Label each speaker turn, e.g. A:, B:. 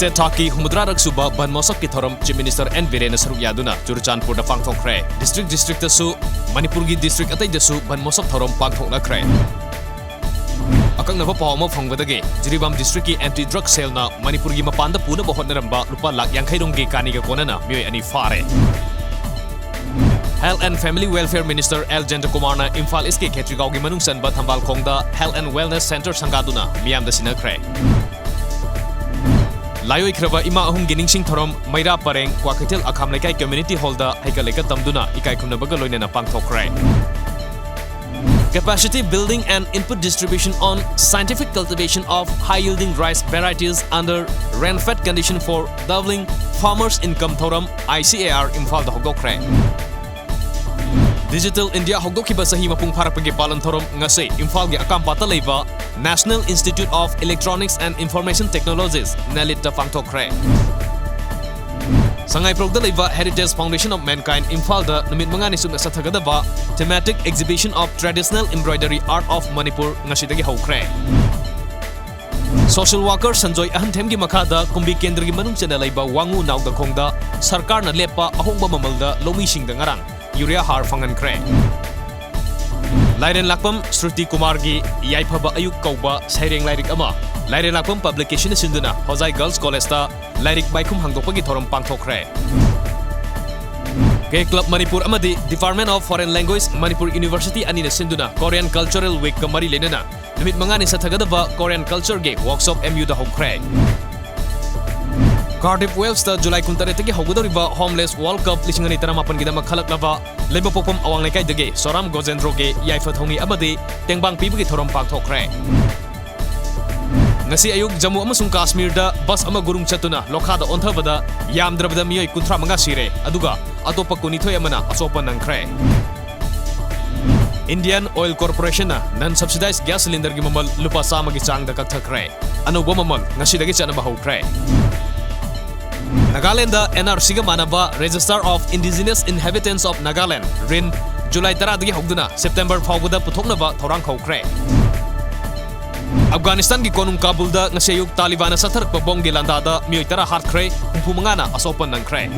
A: State Taki Humudra Suba Ban Mosok ki thorom Chief Minister N Virena Saruk Yaduna Churchanpur da pangthokre district da su Manipurgi district atai da su Ban Mosok thorom pangthokna kre Akang na pa mo phongbadage Jiribam district ki anti drug cell na Manipurgi mapanda puna bahot naramba lupa lak yang khairong ge kani ga konana myoy ani fare Health and Family Welfare Minister L. Kumar na Imphal East ke Khetrigao gi manungsan ba Thambal Khongda Health and Wellness Center sangaduna miyam da sinakre Layoi Krava Ima Ahung Giningsing Thorom Maira Pareng Kwakatil Akham Lekai Community Hall da Haika Leka Tamduna Ikai Khumna Bagaloina na pangthokre Capacity building and input distribution on scientific cultivation of high-yielding rice varieties under rain-fed condition for doubling farmers' income thoram ICAR Imphal da hogdokre Digital India hogdokiba sahi mapung pharapagi palan thorom ngase Imphal gi akam pata leiba National Institute of Electronics and Information Technologies nalit da pangthokre Sangai progda leiba Heritage Foundation of Mankind Imphal da numit mangani sumna sathagadaba thematic exhibition of traditional embroidery art of Manipur ngasidagi hokre Social worker Sanjoy Ahantham gi makhada kumbi kendra gi manung chana leiba wangu nawda khongda sarkar na lepa ahongba mamalda lomi singda ngarang Urea har fangan kre Lairen Lakpam Shruti Kumar gi Yaipaba Ayuk Kauba Saireng Lairik Ama Lairen Lakpam publication sinduna Hozai Girls College ta Lairik Baikum hangdokpagi thorom pangthokre Ke Club Manipur amadi Department of Foreign Language Manipur University ani sinduna Korean Cultural Week kamari lenana numit mangani sa thagadaba Korean Culture ge workshop MU da hokre Cardiff Wales ta July 13 gi hogudoriba Homeless World Cup 2018 gi dama khalaklaba leba popom awang lekai dege Soram Gojendro ge Yaifa Thongni amadi tengbang pibagi thorom pangthokre Ngasi ayuk Jammu amasung Kashmir da bus ama gurung chatuna lokha da onthabada yamdrabada miyoi 35 sire aduga atopa kunithoi amana asopa nangkhre Indian Oil Corporation na non-subsidized gas cylinder gi mamal lupa sama gi chang da kakthakre anuba mamal ngasi dagi chanaba hokre Nagaland da NRC ga manaba Register of Indigenous Inhabitants of Nagaland RIN July 10 dagi hogduna September phawbada puthoknaba thorang khokre Afghanistan gi konung Kabul da ngasayuk Taliban sa tharak babong gi landada miyoi 10 harkre 15 na asopan nangkre